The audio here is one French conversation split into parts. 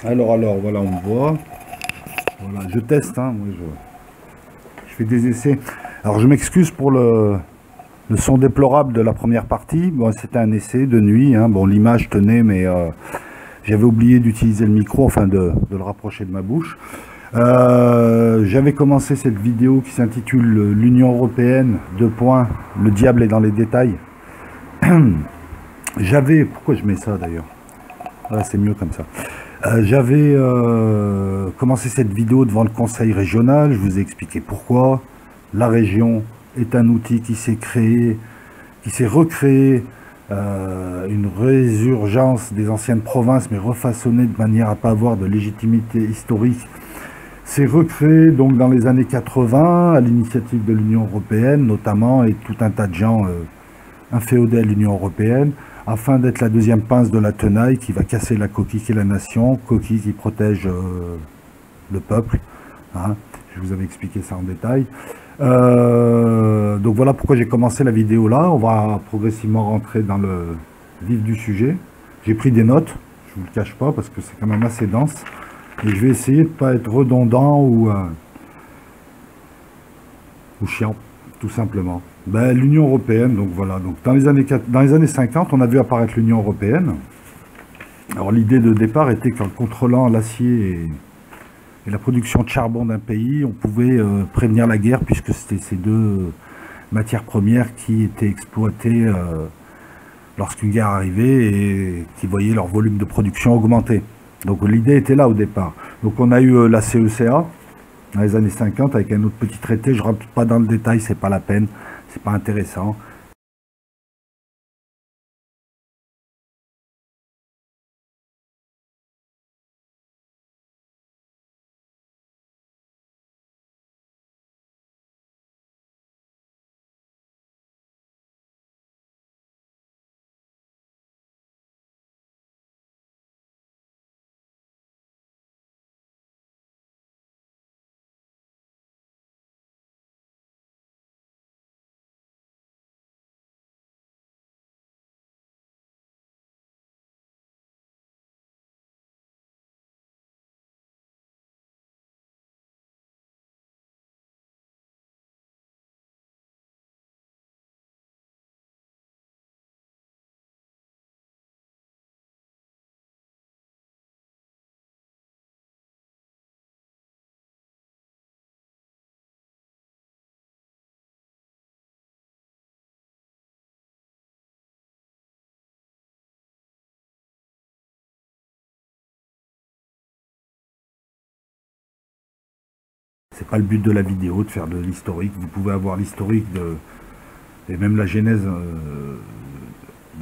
Alors, voilà, on me voit. Voilà, je teste, hein, moi, je fais des essais. Alors, je m'excuse pour le son déplorable de la première partie. Bon, c'était un essai de nuit, hein. Bon, l'image tenait, mais j'avais oublié d'utiliser le micro, enfin de le rapprocher de ma bouche. J'avais commencé cette vidéo qui s'intitule L'Union Européenne, deux points, le diable est dans les détails. Pourquoi je mets ça d'ailleurs? Ah, c'est mieux comme ça. J'avais commencé cette vidéo devant le conseil régional, je vous ai expliqué pourquoi. La région est un outil qui s'est créé, qui s'est recréé, une résurgence des anciennes provinces, mais refaçonnée de manière à ne pas avoir de légitimité historique. C'est recréé donc dans les années 80 à l'initiative de l'Union européenne notamment, et tout un tas de gens inféodés à l'Union européenne, afin d'être la deuxième pince de la tenaille qui va casser la coquille qui est la nation, coquille qui protège le peuple. Hein. Je vous avais expliqué ça en détail. Donc voilà pourquoi j'ai commencé la vidéo là. On va progressivement rentrer dans le vif du sujet. J'ai pris des notes, je ne vous le cache pas, parce que c'est quand même assez dense. Et je vais essayer de ne pas être redondant ou chiant, tout simplement. Ben, l'Union européenne, donc voilà. Donc dans les années 50, on a vu apparaître l'Union européenne. Alors l'idée de départ était qu'en contrôlant l'acier et la production de charbon d'un pays, on pouvait prévenir la guerre, puisque c'était ces deux matières premières qui étaient exploitées lorsqu'une guerre arrivait et qui voyaient leur volume de production augmenter. Donc l'idée était là au départ. Donc on a eu la CECA dans les années 50 avec un autre petit traité. Je ne rentre pas dans le détail, c'est pas la peine, c'est pas intéressant. C'est pas le but de la vidéo de faire de l'historique. Vous pouvez avoir l'historique et même la genèse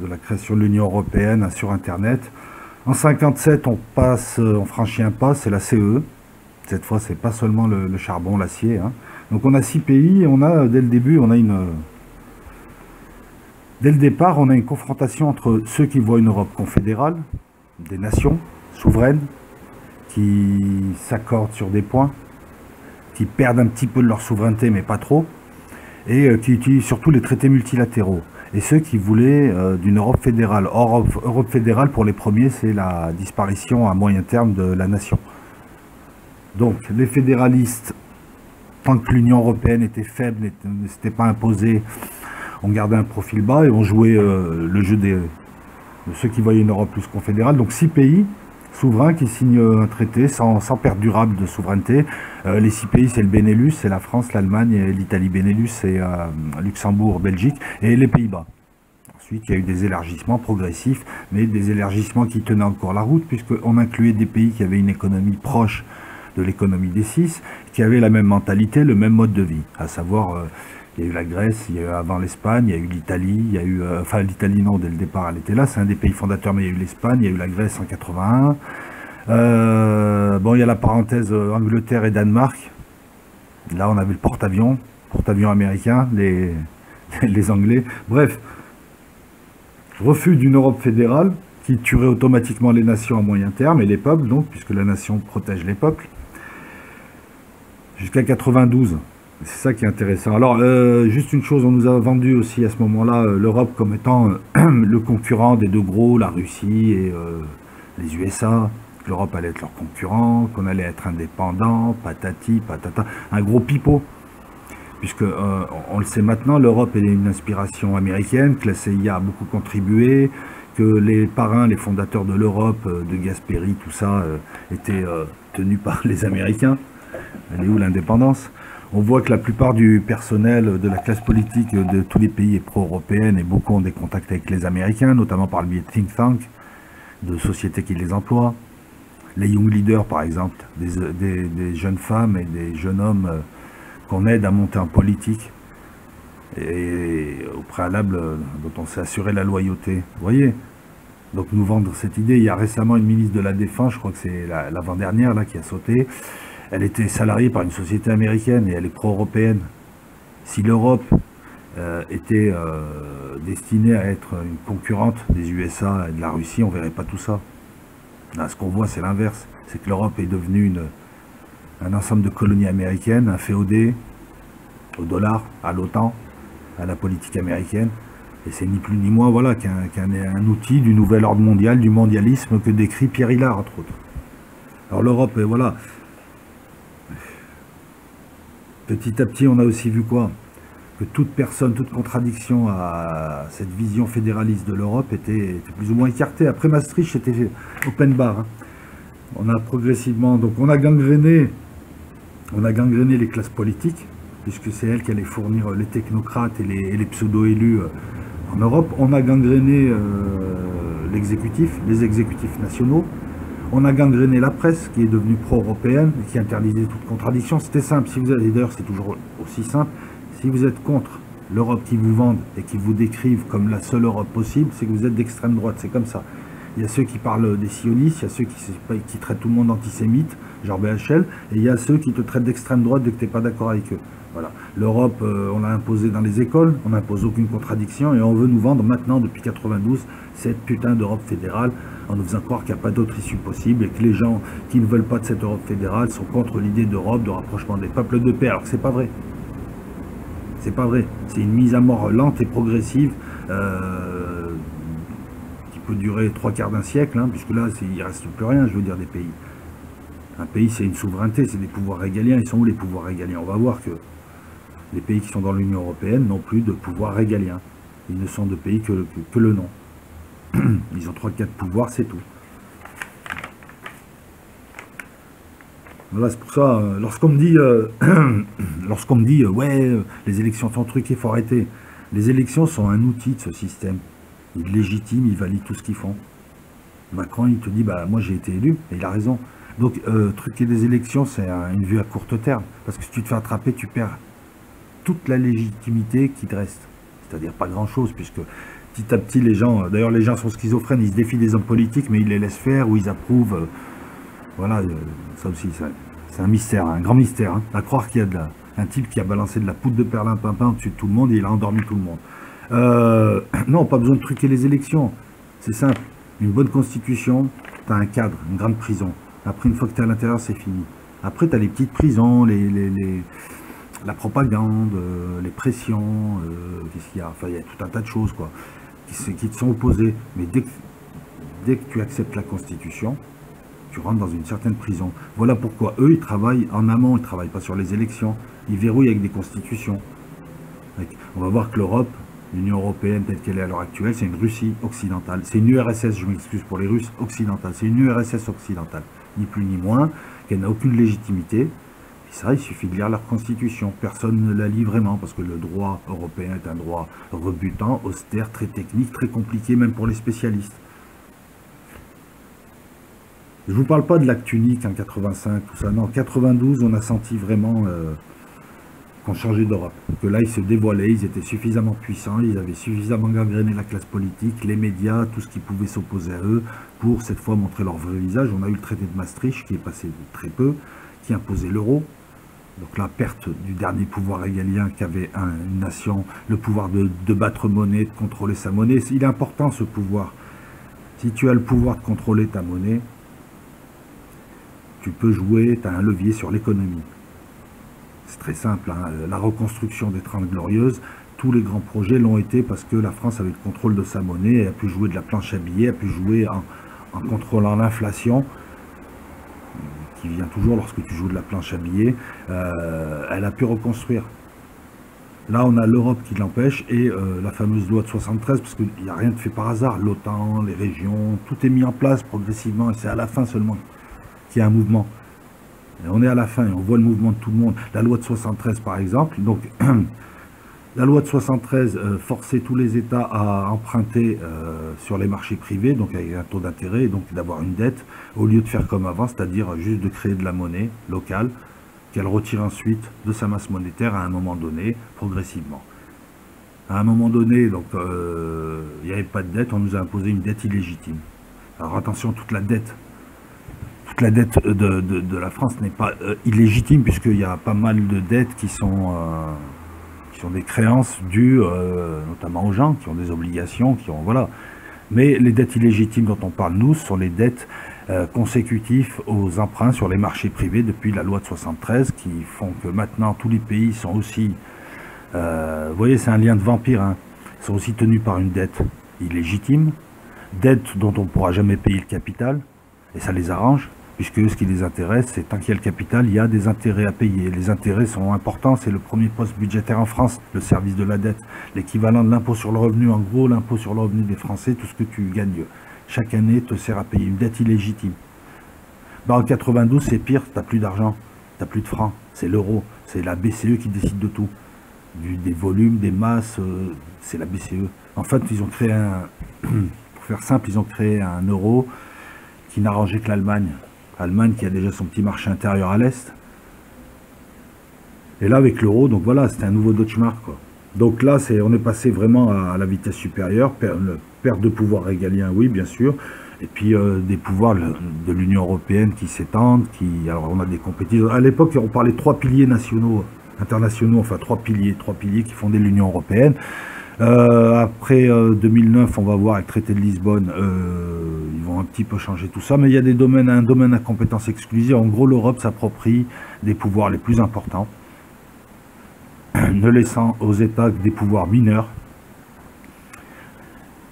de la création de l'Union européenne sur Internet. En 57, on franchit un pas, c'est la CE. Cette fois, c'est pas seulement le charbon, l'acier. Hein. Donc on a 6 pays et on a, dès le début, dès le départ, on a une confrontation entre ceux qui voient une Europe confédérale, des nations souveraines, qui s'accordent sur des points, qui perdent un petit peu de leur souveraineté, mais pas trop, et qui utilisent surtout les traités multilatéraux. Et ceux qui voulaient d'une Europe fédérale. Or, Europe fédérale, pour les premiers, c'est la disparition à moyen terme de la nation. Donc, les fédéralistes, tant que l'Union européenne était faible, ne s'était pas imposée, on gardait un profil bas et on jouait le jeu de ceux qui voyaient une Europe plus confédérale. Donc 6 pays souverains qui signent un traité sans perte durable de souveraineté. Les 6 pays, c'est le Benelux, c'est la France, l'Allemagne, l'Italie. Benelux, c'est Luxembourg, Belgique et les Pays-Bas. Ensuite, il y a eu des élargissements progressifs, mais des élargissements qui tenaient encore la route, puisqu'on incluait des pays qui avaient une économie proche de l'économie des 6, qui avaient la même mentalité, le même mode de vie, à savoir... il y a eu la Grèce, il y a eu avant l'Espagne, il y a eu l'Italie, il y a eu... enfin, l'Italie, non, dès le départ, elle était là, c'est un des pays fondateurs, mais il y a eu l'Espagne, il y a eu la Grèce en 81. Bon, il y a la parenthèse Angleterre et Danemark. Là, on avait le porte-avions américain, les Anglais. Bref, refus d'une Europe fédérale qui tuerait automatiquement les nations à moyen terme, et les peuples, donc, puisque la nation protège les peuples. Jusqu'à 92. C'est ça qui est intéressant. Alors, juste une chose, on nous a vendu aussi à ce moment-là l'Europe comme étant le concurrent des deux gros, la Russie et les USA, que l'Europe allait être leur concurrent, qu'on allait être indépendant, patati, patata, un gros pipeau. Puisque, on le sait maintenant, l'Europe est une inspiration américaine, que la CIA a beaucoup contribué, que les parrains, les fondateurs de l'Europe, de Gasperi, tout ça, étaient tenus par les Américains. Elle est où l'indépendance? On voit que la plupart du personnel de la classe politique de tous les pays est pro-européenne et beaucoup ont des contacts avec les Américains, notamment par le biais de think tank, de sociétés qui les emploient. Les young leaders, par exemple, des jeunes femmes et des jeunes hommes qu'on aide à monter en politique et au préalable dont on s'est assuré la loyauté. Vous voyez? Donc nous vendre cette idée. Il y a récemment une ministre de la Défense, je crois que c'est l'avant-dernière là qui a sauté. Elle était salariée par une société américaine et elle est pro-européenne. Si l'Europe était destinée à être une concurrente des USA et de la Russie, on ne verrait pas tout ça. Là, ce qu'on voit, c'est l'inverse. C'est que l'Europe est devenue un ensemble de colonies américaines, inféodées au dollar, à l'OTAN, à la politique américaine. Et c'est ni plus ni moins voilà, qu'un outil du nouvel ordre mondial, du mondialisme que décrit Pierre Hillard, entre autres. Alors l'Europe, voilà. Petit à petit, on a aussi vu quoi? Que toute personne, toute contradiction à cette vision fédéraliste de l'Europe était plus ou moins écartée. Après Maastricht, c'était open bar. Hein. On a progressivement, donc on a gangréné les classes politiques, puisque c'est elles qui allaient fournir les technocrates et les pseudo-élus en Europe. On a gangréné l'exécutif, les exécutifs nationaux. On a gangréné la presse, qui est devenue pro-européenne, et qui interdisait toute contradiction. C'était simple, si vous êtes leader, c'est toujours aussi simple. Si vous êtes contre l'Europe qui vous vendent et qui vous décrivent comme la seule Europe possible, c'est que vous êtes d'extrême droite, c'est comme ça. Il y a ceux qui parlent des sionistes, il y a ceux qui traitent tout le monde d'antisémite, genre BHL, et il y a ceux qui te traitent d'extrême droite dès que tu n'es pas d'accord avec eux. Voilà. L'Europe, on l'a imposée dans les écoles, on n'impose aucune contradiction, et on veut nous vendre maintenant, depuis 92, cette putain d'Europe fédérale, en nous faisant croire qu'il n'y a pas d'autre issue possible, et que les gens qui ne veulent pas de cette Europe fédérale sont contre l'idée d'Europe, de rapprochement des peuples de paix, alors que c'est pas vrai. C'est pas vrai. C'est une mise à mort lente et progressive qui peut durer 3/4 d'un siècle, hein, puisque là, il ne reste plus rien, je veux dire, des pays. Un pays, c'est une souveraineté, c'est des pouvoirs régaliens. Ils sont où les pouvoirs régaliens? On va voir que les pays qui sont dans l'Union européenne n'ont plus de pouvoirs régaliens. Ils ne sont de pays que le nom. Ils ont 3-4 pouvoirs, c'est tout. Voilà, c'est pour ça, lorsqu'on me dit, ouais, les élections sont truquées, il faut arrêter. Les élections sont un outil de ce système. Ils légitiment, ils valident tout ce qu'ils font. Macron, il te dit, bah moi j'ai été élu, et il a raison. Donc, truquer des élections, c'est une vue à court terme. Parce que si tu te fais attraper, tu perds toute la légitimité qui te reste. C'est-à-dire pas grand-chose, puisque petit à petit, les gens, d'ailleurs les gens sont schizophrènes, ils se défient des hommes politiques, mais ils les laissent faire, ou ils approuvent. Voilà, ça aussi, c'est un mystère, un grand mystère. Hein, à croire qu'il y a un type qui a balancé de la poudre de perlimpinpin au-dessus de tout le monde et il a endormi tout le monde. Non, pas besoin de truquer les élections. C'est simple. Une bonne constitution, tu as un cadre, une grande prison. Après, une fois que tu es à l'intérieur, c'est fini. Après, tu as les petites prisons, la propagande, les pressions, qu'est-ce qu'il y a? Enfin, il y a tout un tas de choses, quoi, qui te sont opposées. Mais dès que tu acceptes la constitution, tu rentres dans une certaine prison. Voilà pourquoi eux, ils travaillent en amont, ils ne travaillent pas sur les élections. Ils verrouillent avec des constitutions. On va voir que l'Europe, l'Union européenne telle qu'elle est à l'heure actuelle, c'est une Russie occidentale. C'est une URSS, je m'excuse pour les Russes, occidentale. C'est une URSS occidentale, ni plus ni moins, qu'elle n'a aucune légitimité. Et ça, il suffit de lire leur constitution. Personne ne la lit vraiment, parce que le droit européen est un droit rebutant, austère, très technique, très compliqué, même pour les spécialistes. Je ne vous parle pas de l'acte unique en 85, tout ça. Non, en 92, on a senti vraiment qu'on changeait d'Europe. Que là, ils se dévoilaient, ils étaient suffisamment puissants, ils avaient suffisamment gangréné la classe politique, les médias, tout ce qui pouvait s'opposer à eux, pour cette fois montrer leur vrai visage. On a eu le traité de Maastricht, qui est passé de très peu, qui imposait l'euro. Donc la perte du dernier pouvoir régalien qu'avait une nation, le pouvoir de battre monnaie, de contrôler sa monnaie. Il est important, ce pouvoir. Si tu as le pouvoir de contrôler ta monnaie, tu peux jouer, tu as un levier sur l'économie. C'est très simple, hein. La reconstruction des 30 Glorieuses, tous les grands projets l'ont été parce que la France avait le contrôle de sa monnaie, elle a pu jouer de la planche à billets, elle a pu jouer en contrôlant l'inflation, qui vient toujours lorsque tu joues de la planche à billets, elle a pu reconstruire. Là, on a l'Europe qui l'empêche et la fameuse loi de 73, parce qu'il n'y a rien de fait par hasard. L'OTAN, les régions, tout est mis en place progressivement et c'est à la fin seulement qu'il y a un mouvement. Et on est à la fin et on voit le mouvement de tout le monde. La loi de 73, par exemple, donc la loi de 73 forçait tous les États à emprunter sur les marchés privés, donc avec un taux d'intérêt, et donc d'avoir une dette, au lieu de faire comme avant, c'est-à-dire juste de créer de la monnaie locale, qu'elle retire ensuite de sa masse monétaire à un moment donné, progressivement. À un moment donné, donc il n'y avait pas de dette, on nous a imposé une dette illégitime. Alors attention, toute la dette de la France n'est pas illégitime, puisqu'il y a pas mal de dettes qui sont des créances dues notamment aux gens, qui ont des obligations, qui ont voilà. Mais les dettes illégitimes dont on parle, nous, ce sont les dettes consécutifs aux emprunts sur les marchés privés depuis la loi de 73, qui font que maintenant tous les pays sont aussi, vous voyez, c'est un lien de vampire, hein, sont aussi tenus par une dette illégitime, dette dont on ne pourra jamais payer le capital, et ça les arrange, puisque ce qui les intéresse, c'est tant qu'il y a le capital, il y a des intérêts à payer. Les intérêts sont importants, c'est le premier poste budgétaire en France, le service de la dette, l'équivalent de l'impôt sur le revenu, en gros l'impôt sur le revenu des Français, tout ce que tu gagnes chaque année te sert à payer une dette illégitime. Bah en 92, c'est pire, t'as plus d'argent, t'as plus de francs, c'est l'euro, c'est la BCE qui décide de tout. Des volumes, des masses, c'est la BCE. En fait, ils ont créé pour faire simple, ils ont créé un euro qui n'arrangeait que l'Allemagne. Allemagne qui a déjà son petit marché intérieur à l'Est. Et là, avec l'euro, donc voilà, c'était un nouveau Deutschmark, quoi. Donc là, on est passé vraiment à la vitesse supérieure, perte de pouvoir régalien, oui, bien sûr, et puis des pouvoirs de l'Union européenne qui s'étendent, alors on a des compétitions. À l'époque, on parlait de 3 piliers nationaux, internationaux, enfin 3 piliers qui fondaient l'Union européenne. Après 2009, on va voir avec le traité de Lisbonne, ils vont un petit peu changer tout ça, mais il y a un domaine à compétence exclusive. En gros, l'Europe s'approprie des pouvoirs les plus importants, ne laissant aux États que des pouvoirs mineurs,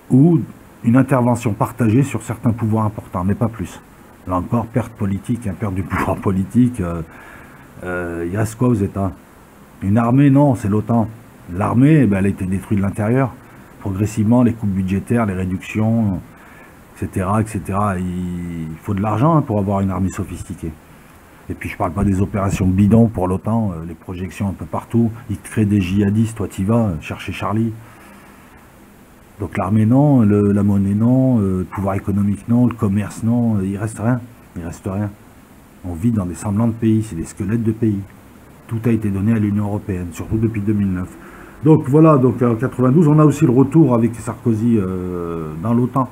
ou une intervention partagée sur certains pouvoirs importants, mais pas plus. Là encore, perte politique, perte du pouvoir politique, il reste quoi aux États? Une armée, non, c'est l'OTAN. L'armée, elle a été détruite de l'intérieur. Progressivement, les coupes budgétaires, les réductions, etc., etc. Il faut de l'argent pour avoir une armée sophistiquée. Et puis je parle pas des opérations bidons pour l'OTAN, les projections un peu partout. Ils créent des djihadistes, toi t'y vas, chercher Charlie. Donc l'armée non, la monnaie non, le pouvoir économique non, le commerce non, il reste rien. Il reste rien. On vit dans des semblants de pays, c'est des squelettes de pays. Tout a été donné à l'Union européenne, surtout depuis 2009. Donc voilà, donc en 92, on a aussi le retour avec Sarkozy dans l'OTAN.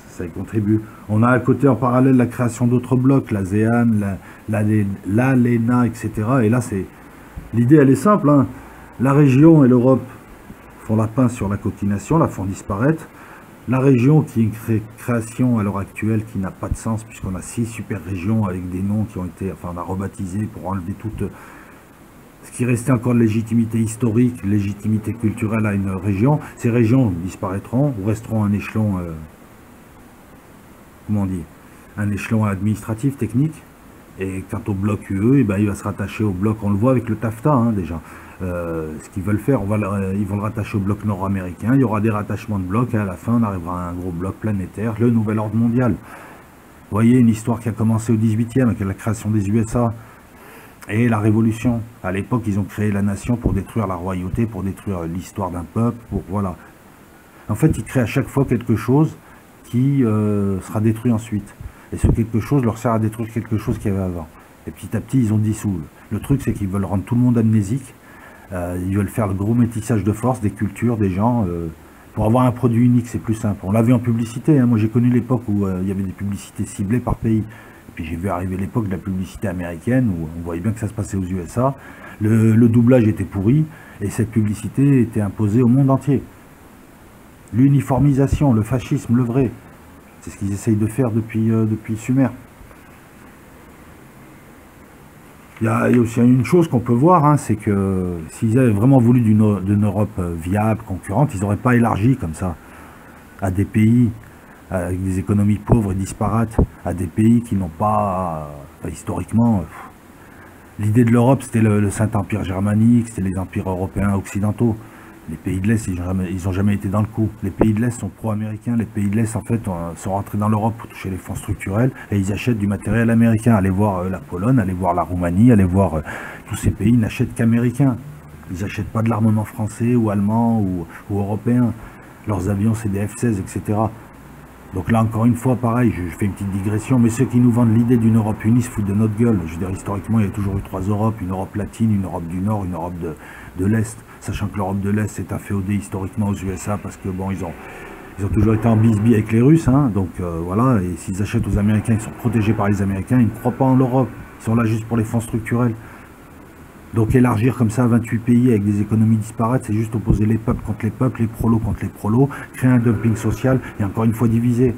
Ça y contribue. On a à côté en parallèle la création d'autres blocs, l'ASEAN, l'ALENA, etc. Et là, l'idée, elle est simple, hein. La région et l'Europe font la pince sur la coquination, la font disparaître. La région, qui est une création à l'heure actuelle qui n'a pas de sens, puisqu'on a 6 super régions avec des noms qui ont été, enfin on a rebaptisé pour enlever toute ce qui restait encore de légitimité historique, légitimité culturelle à une région. Ces régions disparaîtront ou resteront un échelon, comment on dit, un échelon administratif, technique. Et quant au bloc UE, eh ben, il va se rattacher au bloc, on le voit avec le TAFTA hein, déjà. Ce qu'ils veulent faire, ils vont le rattacher au bloc nord-américain, il y aura des rattachements de blocs, et à la fin on arrivera à un gros bloc planétaire, le nouvel ordre mondial. Vous voyez, une histoire qui a commencé au 18e avec la création des USA et la Révolution. À l'époque, ils ont créé la nation pour détruire la royauté, pour détruire l'histoire d'un peuple, voilà. En fait, ils créent à chaque fois quelque chose qui sera détruit ensuite. Et ce quelque chose leur sert à détruire quelque chose qu'il y avait avant. Et petit à petit, ils ont dissous. Le truc, c'est qu'ils veulent rendre tout le monde amnésique. Ils veulent faire le gros métissage de force, des cultures, des gens. Pour avoir un produit unique, c'est plus simple. On l'a vu en publicité. Hein. Moi, j'ai connu l'époque où il y avait des publicités ciblées par pays. Et puis j'ai vu arriver l'époque de la publicité américaine, où on voyait bien que ça se passait aux USA. Le doublage était pourri, et cette publicité était imposée au monde entier. L'uniformisation, le fascisme, le vrai. C'est ce qu'ils essayent de faire depuis Sumer. Il y a aussi une chose qu'on peut voir, hein, c'est que s'ils avaient vraiment voulu d'une Europe viable, concurrente, ils n'auraient pas élargi comme ça à des pays avec des économies pauvres et disparates, à des pays qui n'ont pas, historiquement, l'idée de l'Europe, c'était le Saint-Empire germanique, c'était les empires européens occidentaux. Les pays de l'Est, ils n'ont jamais été dans le coup. Les pays de l'Est sont pro-américains. Les pays de l'Est, en fait, sont rentrés dans l'Europe pour toucher les fonds structurels et ils achètent du matériel américain. Allez voir la Pologne, allez voir la Roumanie, allez voir tous ces pays, ils n'achètent qu'américains. Ils n'achètent pas de l'armement français ou allemand ou européen. Leurs avions, c'est des F-16, etc. Donc là, encore une fois, pareil, je fais une petite digression, mais ceux qui nous vendent l'idée d'une Europe unie se foutent de notre gueule. Je veux dire, historiquement, il y a toujours eu 3 Europes, une Europe latine, une Europe du Nord, une Europe de l'Est. Sachant que l'Europe de l'Est s'est inféodée historiquement aux USA parce que, bon, ils ont toujours été en bisbille avec les Russes, hein, donc voilà, et s'ils achètent aux Américains, ils sont protégés par les Américains, ils ne croient pas en l'Europe, ils sont là juste pour les fonds structurels. Donc élargir comme ça à 28 pays avec des économies disparates, c'est juste opposer les peuples contre les peuples, les prolos contre les prolos, créer un dumping social et encore une fois diviser.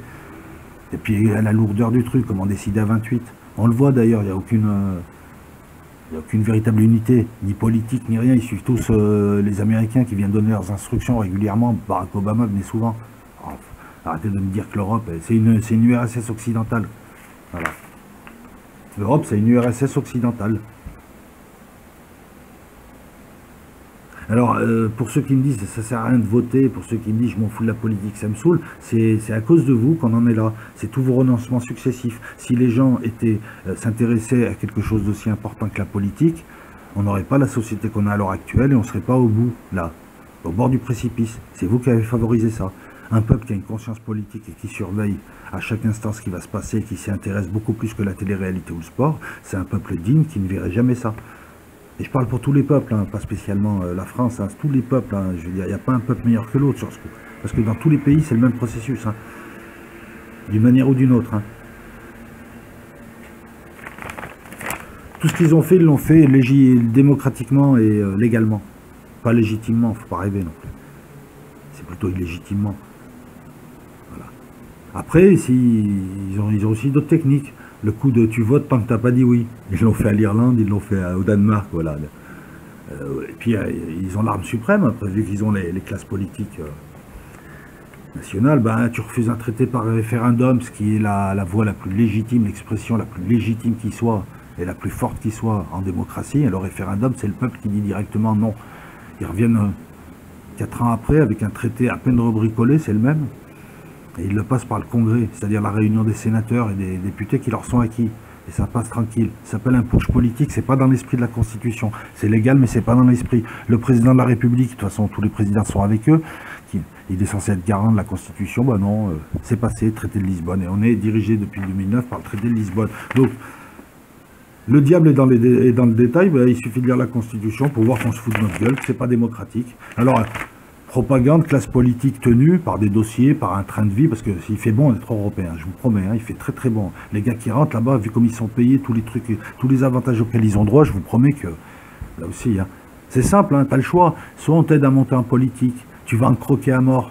Et puis la lourdeur du truc, comment décider à 28. On le voit d'ailleurs, il n'y a aucune véritable unité, ni politique, ni rien. Ils suivent tous les Américains qui viennent donner leurs instructions régulièrement. Barack Obama venait souvent. Alors, arrêtez de me dire que l'Europe, c'est une URSS occidentale. Voilà. L'Europe, c'est une URSS occidentale. Alors, pour ceux qui me disent ça sert à rien de voter, pour ceux qui me disent je m'en fous de la politique, ça me saoule, c'est à cause de vous qu'on en est là. C'est tous vos renoncements successifs. Si les gens s'intéressaient à quelque chose d'aussi important que la politique, on n'aurait pas la société qu'on a à l'heure actuelle et on ne serait pas au bout, là, au bord du précipice. C'est vous qui avez favorisé ça. Un peuple qui a une conscience politique et qui surveille à chaque instant ce qui va se passer, qui s'y intéresse beaucoup plus que la télé-réalité ou le sport, c'est un peuple digne qui ne verrait jamais ça. Et je parle pour tous les peuples, hein, pas spécialement la France, hein, tous les peuples. Hein, je veux dire, il n'y a pas un peuple meilleur que l'autre sur ce coup. Parce que dans tous les pays, c'est le même processus, hein, d'une manière ou d'une autre. Hein. Tout ce qu'ils ont fait, ils l'ont fait démocratiquement et légalement. Pas légitimement, il ne faut pas rêver non plus. C'est plutôt illégitimement. Voilà. Après, ils ont aussi d'autres techniques. Le coup de tu votes tant que t'as pas dit oui. Ils l'ont fait à l'Irlande, ils l'ont fait au Danemark, voilà. Et puis ils ont l'arme suprême, après, vu qu'ils ont les classes politiques nationales, ben, tu refuses un traité par référendum, ce qui est la voie la plus légitime, l'expression la plus légitime qui soit, et la plus forte qui soit en démocratie. Et le référendum, c'est le peuple qui dit directement non. Ils reviennent 4 ans après avec un traité à peine rebricolé, c'est le même. Et ils le passent par le Congrès, c'est-à-dire la réunion des sénateurs et des députés qui leur sont acquis. Et ça passe tranquille. Ça s'appelle un putsch politique, c'est pas dans l'esprit de la Constitution. C'est légal, mais c'est pas dans l'esprit. Le président de la République, de toute façon, tous les présidents sont avec eux, il est censé être garant de la Constitution. Ben non, c'est passé, traité de Lisbonne. Et on est dirigé depuis 2009 par le traité de Lisbonne. Donc, le diable est dans le détail, ben, il suffit de lire la Constitution pour voir qu'on se fout de notre gueule, que c'est pas démocratique. Alors, propagande, classe politique tenue par des dossiers, par un train de vie, parce que s'il fait bon d'être européen, je vous promets, hein, il fait très très bon. Les gars qui rentrent là-bas, vu comme ils sont payés, tous les trucs, tous les avantages auxquels ils ont droit, je vous promets que, là aussi, hein, c'est simple, hein, tu as le choix. Soit on t'aide à monter en politique, tu vas en croquer à mort,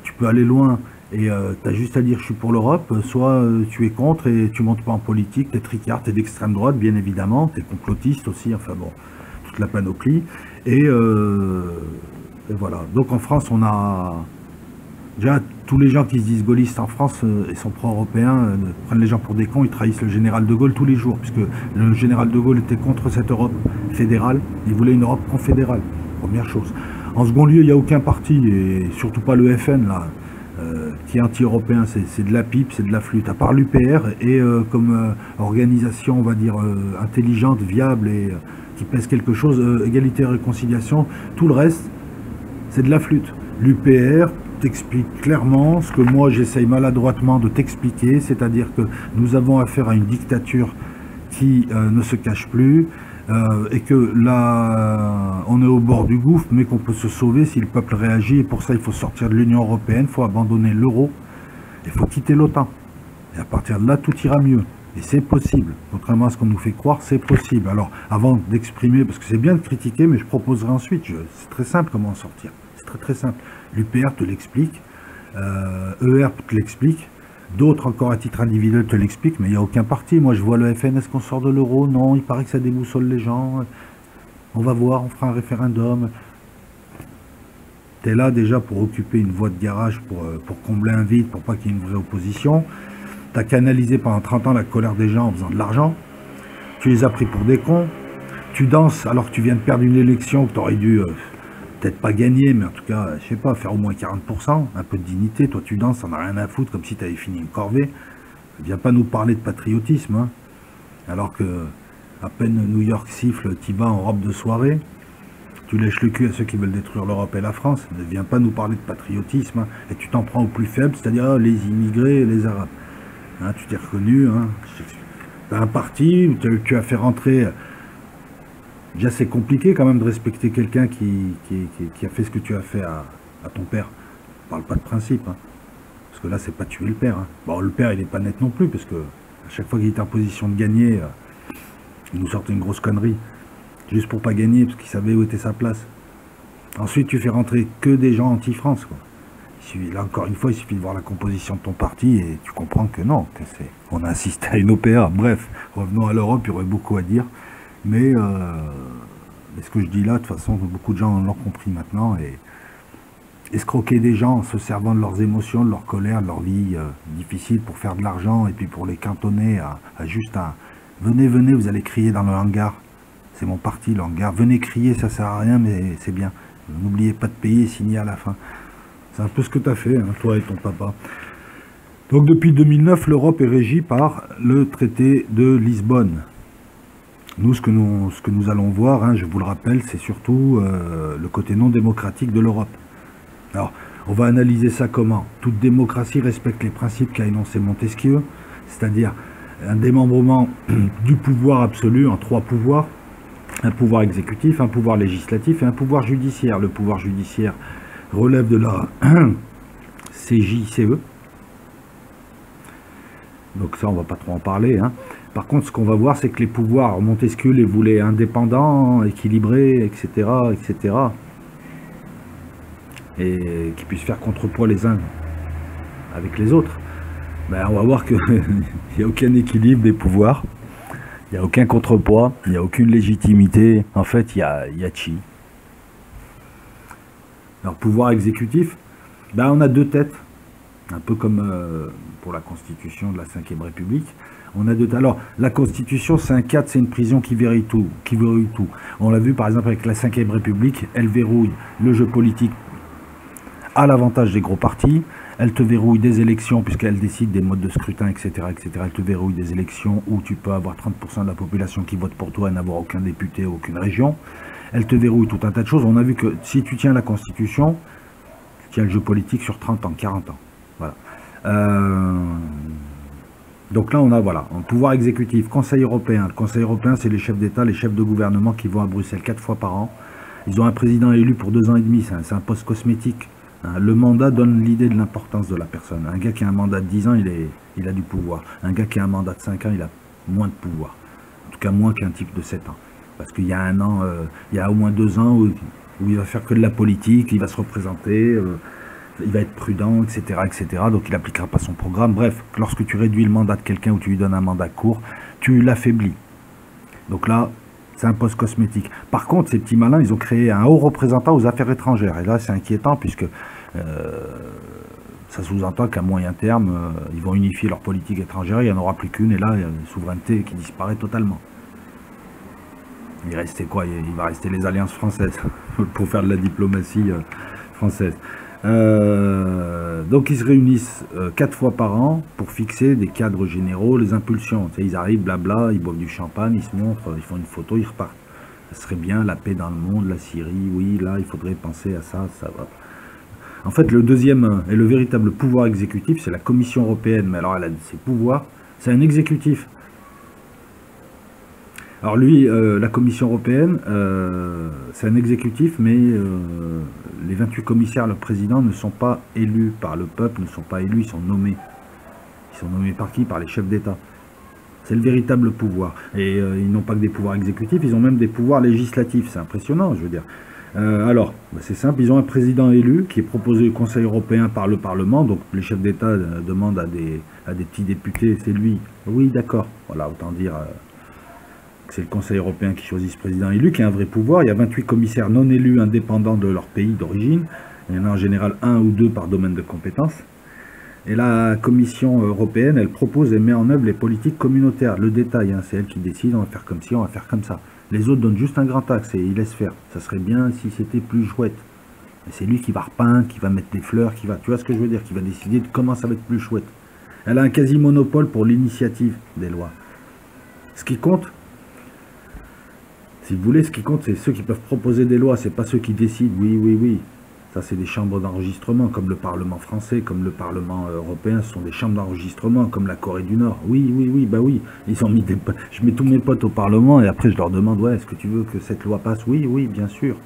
tu peux aller loin, et tu as juste à dire je suis pour l'Europe, soit tu es contre et tu montes pas en politique, tu es tricard, tu es d'extrême droite, bien évidemment, tu es complotiste aussi, enfin bon, toute la panoplie, et voilà. Donc en France, on a déjà tous les gens qui se disent gaullistes en France et sont pro-européens prennent les gens pour des cons, ils trahissent le général de Gaulle tous les jours, puisque le général de Gaulle était contre cette Europe fédérale, il voulait une Europe confédérale, première chose. En second lieu, il n'y a aucun parti, et surtout pas le FN, là, qui est anti-européen, c'est de la pipe, c'est de la flûte, à part l'UPR, et comme organisation, on va dire, intelligente, viable, et qui pèse quelque chose, égalité et réconciliation, tout le reste, c'est de la flûte. L'UPR t'explique clairement ce que moi j'essaye maladroitement de t'expliquer, c'est-à-dire que nous avons affaire à une dictature qui ne se cache plus, et que là on est au bord du gouffre, mais qu'on peut se sauver si le peuple réagit, et pour ça il faut sortir de l'Union européenne, il faut abandonner l'euro, il faut quitter l'OTAN. Et à partir de là, tout ira mieux. Et c'est possible. Contrairement à ce qu'on nous fait croire, c'est possible. Alors, avant d'exprimer, parce que c'est bien de critiquer, mais je proposerai ensuite, c'est très simple comment en sortir. C'est très très simple. L'UPR te l'explique, ER te l'explique, d'autres encore à titre individuel te l'expliquent, mais il n'y a aucun parti. Moi, je vois le FN, est-ce qu'on sort de l'euro? Non, il paraît que ça déboussole les gens. On va voir, on fera un référendum. Tu es là déjà pour occuper une voie de garage, pour combler un vide, pour pas qu'il y ait une vraie opposition. Tu as canalisé pendant 30 ans la colère des gens en faisant de l'argent. Tu les as pris pour des cons. Tu danses alors que tu viens de perdre une élection que tu aurais dû peut-être pas gagner, mais en tout cas, je sais pas, faire au moins 40%, un peu de dignité. Toi, tu danses, t'en as rien à foutre, comme si tu avais fini une corvée. Viens pas nous parler de patriotisme, hein. Alors que à peine New York siffle, t'y vas en robe de soirée. Tu lèches le cul à ceux qui veulent détruire l'Europe et la France. Ne viens pas nous parler de patriotisme, hein. Et tu t'en prends aux plus faibles, c'est-à-dire les immigrés et les Arabes. Hein, tu t'es reconnu, hein. T'as un parti où tu as fait rentrer... Déjà, c'est compliqué quand même de respecter quelqu'un qui a fait ce que tu as fait à ton père. On parle pas de principe, hein. Parce que là, c'est pas tuer le père, hein. Bon, le père, il est pas net non plus, parce que à chaque fois qu'il était en position de gagner, il nous sortait une grosse connerie. Juste pour pas gagner, parce qu'il savait où était sa place. Ensuite, tu fais rentrer que des gens anti-France, quoi. Là, encore une fois, il suffit de voir la composition de ton parti et tu comprends que non, on a assisté à une OPA. Bref, revenons à l'Europe, il y aurait beaucoup à dire. Mais ce que je dis là, de toute façon, beaucoup de gens l'ont compris maintenant. Et escroquer des gens en se servant de leurs émotions, de leur colère, de leur vie difficile pour faire de l'argent et puis pour les cantonner à juste un « venez, venez, vous allez crier dans le hangar ». C'est mon parti, le hangar. Venez crier, ça sert à rien, mais c'est bien. N'oubliez pas de payer et signer à la fin. C'est un peu ce que tu as fait, hein, toi et ton papa. Donc depuis 2009, l'Europe est régie par le traité de Lisbonne. Nous, ce que nous allons voir, hein, je vous le rappelle, c'est surtout le côté non démocratique de l'Europe. Alors, on va analyser ça comment? Toute démocratie respecte les principes qu'a énoncé Montesquieu, c'est-à-dire un démembrement du pouvoir absolu en 3 pouvoirs, un pouvoir exécutif, un pouvoir législatif et un pouvoir judiciaire. Le pouvoir judiciaire relève de la CJCE. Donc ça, on va pas trop en parler, hein. Par contre, ce qu'on va voir, c'est que les pouvoirs, Montesquieu les voulait indépendants, équilibrés, etc., etc. Et qui puissent faire contrepoids les uns avec les autres. Ben, on va voir qu'il n'y a aucun équilibre des pouvoirs, il n'y a aucun contrepoids, il n'y a aucune légitimité. En fait, il y a chi. Alors, pouvoir exécutif, ben, on a 2 têtes, un peu comme pour la Constitution de la Ve République. On a 2 têtes. Alors, la Constitution, c'est un cadre, c'est une prison qui verrouille tout. On l'a vu par exemple avec la Ve République, elle verrouille le jeu politique à l'avantage des gros partis. Elle te verrouille des élections, puisqu'elle décide des modes de scrutin, etc., etc. Elle te verrouille des élections où tu peux avoir 30% de la population qui vote pour toi et n'avoir aucun député, aucune région. Elle te verrouille tout un tas de choses. On a vu que si tu tiens la Constitution, tu tiens le jeu politique sur 30 ans, 40 ans. Voilà. Donc là, on a, voilà, un pouvoir exécutif, Conseil européen. Le Conseil européen, c'est les chefs d'État, les chefs de gouvernement qui vont à Bruxelles 4 fois par an. Ils ont un président élu pour 2 ans et demi, c'est un poste cosmétique. Le mandat donne l'idée de l'importance de la personne. Un gars qui a un mandat de 10 ans, il a du pouvoir. Un gars qui a un mandat de 5 ans, il a moins de pouvoir. En tout cas, moins qu'un type de 7 ans. Parce qu'il y a un an, il y a au moins 2 ans où il va faire que de la politique, il va se représenter, il va être prudent, etc., etc. Donc il n'appliquera pas son programme. Bref, lorsque tu réduis le mandat de quelqu'un ou tu lui donnes un mandat court, tu l'affaiblis. Donc là, c'est un poste cosmétique. Par contre, ces petits malins, ils ont créé un haut représentant aux affaires étrangères. Et là, c'est inquiétant puisque ça sous-entend qu'à moyen terme, ils vont unifier leur politique étrangère. Il n'y en aura plus qu'une. Et là, il y a une souveraineté qui disparaît totalement. Il restait quoi? Il va rester les alliances françaises pour faire de la diplomatie française. Donc ils se réunissent 4 fois par an pour fixer des cadres généraux, les impulsions. Tu sais, ils arrivent, blabla, ils boivent du champagne, ils se montrent, ils font une photo, ils repartent. Ça serait bien, la paix dans le monde, la Syrie, oui, là, il faudrait penser à ça, ça va. En fait, le deuxième et le véritable pouvoir exécutif, c'est la Commission européenne. Mais alors, elle a ses pouvoirs, c'est un exécutif. Alors lui, la Commission européenne, c'est un exécutif, mais les 28 commissaires, le président, ne sont pas élus par le peuple, ne sont pas élus, ils sont nommés. Ils sont nommés par qui? Par les chefs d'État. C'est le véritable pouvoir. Et ils n'ont pas que des pouvoirs exécutifs, ils ont même des pouvoirs législatifs. C'est impressionnant, je veux dire. Alors, c'est simple, ils ont un président élu qui est proposé au Conseil européen par le Parlement. Donc les chefs d'État demandent à des petits députés, c'est lui. Oui, d'accord. Voilà, autant dire... c'est le Conseil européen qui choisit ce président élu, qui a un vrai pouvoir. Il y a 28 commissaires non élus indépendants de leur pays d'origine, Il y en a en général un ou deux par domaine de compétences. Et la Commission européenne, elle propose et met en œuvre les politiques communautaires. Le détail, hein, c'est elle qui décide, on va faire comme ci, on va faire comme ça. Les autres donnent juste un grand axe et ils laissent faire. Ça serait bien si c'était plus chouette. C'est lui qui va repeindre, qui va mettre des fleurs, qui va, tu vois ce que je veux dire, qui va décider de comment ça va être plus chouette. Elle a un quasi-monopole pour l'initiative des lois. Ce qui compte, si vous voulez, ce qui compte, c'est ceux qui peuvent proposer des lois, c'est pas ceux qui décident, oui, oui, oui. Ça, c'est des chambres d'enregistrement, comme le Parlement français, comme le Parlement européen, ce sont des chambres d'enregistrement, comme la Corée du Nord. Oui, oui, oui, bah oui. Ils ont mis des... Je mets tous mes potes au Parlement, et après je leur demande, ouais, est-ce que tu veux que cette loi passe? Oui, oui, bien sûr.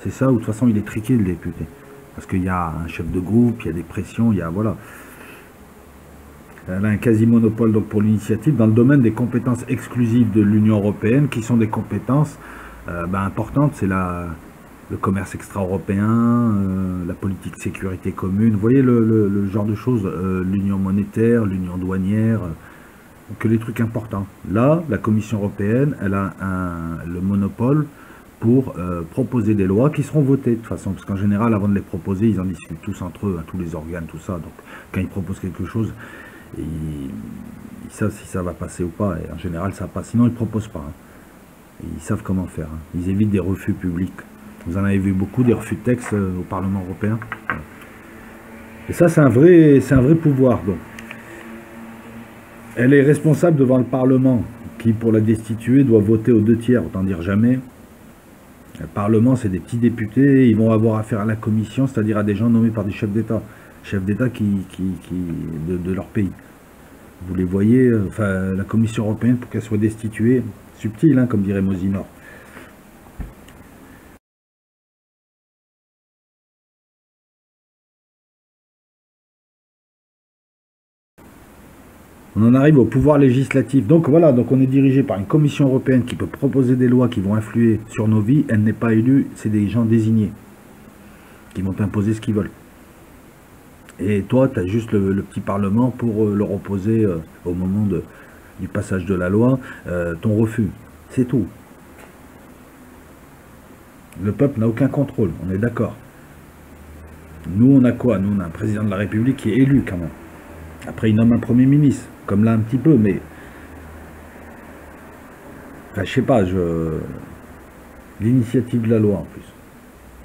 C'est ça, ou de toute façon, il est triqué, le député. Parce qu'il y a un chef de groupe, il y a des pressions, il y a... Voilà. Elle a un quasi-monopole donc pour l'initiative dans le domaine des compétences exclusives de l'Union européenne, qui sont des compétences importantes. C'est le commerce extra-européen, la politique de sécurité commune. Vous voyez le genre de choses, l'union monétaire, l'union douanière, que les trucs importants. Là, la Commission européenne, elle a le monopole pour proposer des lois qui seront votées de toute façon, parce qu'en général, avant de les proposer, ils en discutent tous entre eux, hein, tous les organes, tout ça. Donc, quand ils proposent quelque chose, ils savent si ça va passer ou pas, et en général, ça passe. Sinon, ils ne proposent pas. Hein. Ils savent comment faire. Hein. Ils évitent des refus publics. Vous en avez vu beaucoup, des refus de texte au Parlement européen. Et ça, c'est un vrai pouvoir. Donc. Elle est responsable devant le Parlement, qui, pour la destituer, doit voter aux 2/3, autant dire jamais. Le Parlement, c'est des petits députés, ils vont avoir affaire à la Commission, c'est-à-dire à des gens nommés par des chefs d'État de leur pays. Vous les voyez, enfin, la Commission européenne, pour qu'elle soit destituée, subtil, hein, comme dirait Mosinor. On en arrive au pouvoir législatif. Donc voilà, donc on est dirigé par une commission européenne qui peut proposer des lois qui vont influer sur nos vies. Elle n'est pas élue, c'est des gens désignés qui vont imposer ce qu'ils veulent. Et toi, tu as juste le petit parlement pour leur opposer au moment du passage de la loi ton refus. C'est tout. Le peuple n'a aucun contrôle, on est d'accord. Nous, on a quoi? Nous, on a un président de la République qui est élu quand même. Après, il nomme un Premier ministre, comme là un petit peu, mais... Enfin, je sais pas, l'initiative de la loi en plus.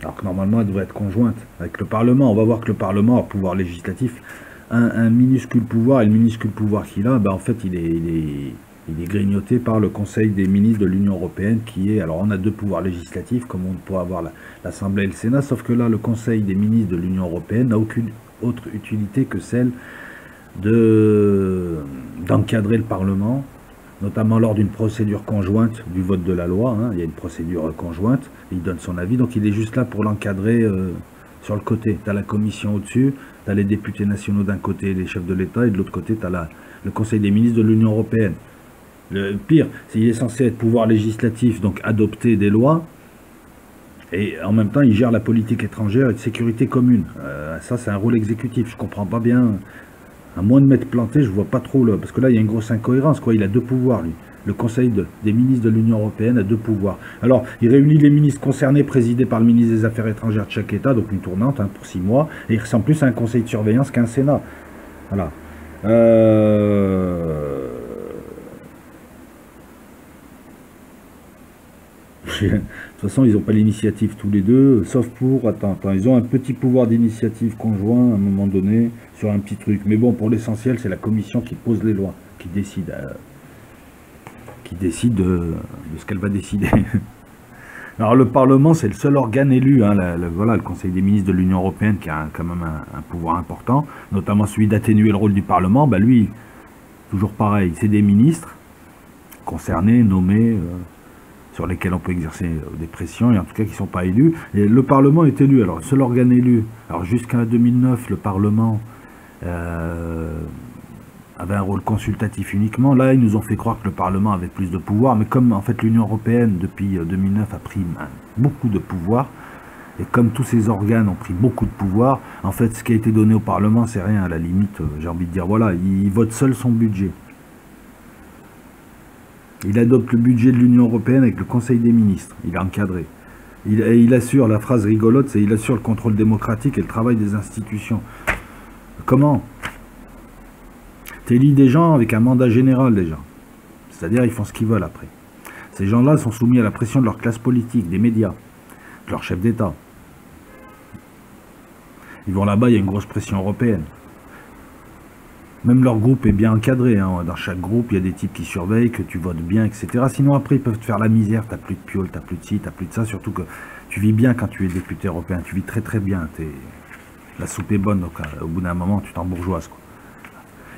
Alors que normalement, elle devrait être conjointe avec le Parlement. On va voir que le Parlement a un pouvoir législatif, un minuscule pouvoir, et le minuscule pouvoir qu'il a, en fait, il est grignoté par le Conseil des ministres de l'Union européenne, qui est... Alors, on a deux pouvoirs législatifs, comme on pourrait avoir l'Assemblée et le Sénat, sauf que là, le Conseil des ministres de l'Union européenne n'a aucune autre utilité que celle d'encadrer le Parlement, notamment lors d'une procédure conjointe du vote de la loi. Hein. Il y a une procédure conjointe, il donne son avis, donc il est juste là pour l'encadrer sur le côté. Tu as la commission au-dessus, tu as les députés nationaux d'un côté, les chefs de l'État, et de l'autre côté, tu as le Conseil des ministres de l'Union européenne. Le pire, c'est qu'il est censé être pouvoir législatif, donc adopter des lois, et en même temps, il gère la politique étrangère et de sécurité commune. Ça, c'est un rôle exécutif, je comprends pas bien... À moins de m'être planté, je vois pas trop là, parce que là il y a une grosse incohérence, quoi. Il a deux pouvoirs, lui. Le Conseil des ministres de l'Union européenne a deux pouvoirs. Alors, il réunit les ministres concernés, présidés par le ministre des Affaires étrangères de chaque État, donc une tournante hein, pour 6 mois, et il ressemble plus à un conseil de surveillance qu'à un Sénat. Voilà. De toute façon, ils n'ont pas l'initiative tous les deux, sauf pour... Attends, ils ont un petit pouvoir d'initiative conjoint à un moment donné, sur un petit truc. Mais bon, pour l'essentiel, c'est la commission qui pose les lois, qui décide de ce qu'elle va décider. Alors le Parlement, c'est le seul organe élu, hein, voilà, le Conseil des ministres de l'Union européenne, qui a quand même un pouvoir important, notamment celui d'atténuer le rôle du Parlement. Lui, toujours pareil, c'est des ministres concernés, nommés... sur lesquels on peut exercer des pressions, et en tout cas qui ne sont pas élus. Et le Parlement est élu, alors le seul organe élu. Alors jusqu'à 2009, le Parlement avait un rôle consultatif uniquement. Là, ils nous ont fait croire que le Parlement avait plus de pouvoir, mais comme en fait l'Union européenne, depuis 2009, a pris beaucoup de pouvoir, et comme tous ces organes ont pris beaucoup de pouvoir, en fait, ce qui a été donné au Parlement, c'est rien, à la limite, j'ai envie de dire, voilà, il vote seul son budget. Il adopte le budget de l'Union européenne avec le Conseil des ministres. Il est encadré. Il assure, la phrase rigolote, c'est il assure le contrôle démocratique et le travail des institutions. Comment? T'élis des gens avec un mandat général déjà. C'est-à-dire ils font ce qu'ils veulent après. Ces gens-là sont soumis à la pression de leur classe politique, des médias, de leur chef d'État. Ils vont là-bas, il y a une grosse pression européenne. Même leur groupe est bien encadré. Hein. Dans chaque groupe, il y a des types qui surveillent, que tu votes bien, etc. Sinon, après, ils peuvent te faire la misère. T'as plus de piole, t'as plus de ci, t'as plus de ça. Surtout que tu vis bien quand tu es député européen. Tu vis très très bien. La soupe est bonne, donc au bout d'un moment, tu t'embourgeoises, quoi.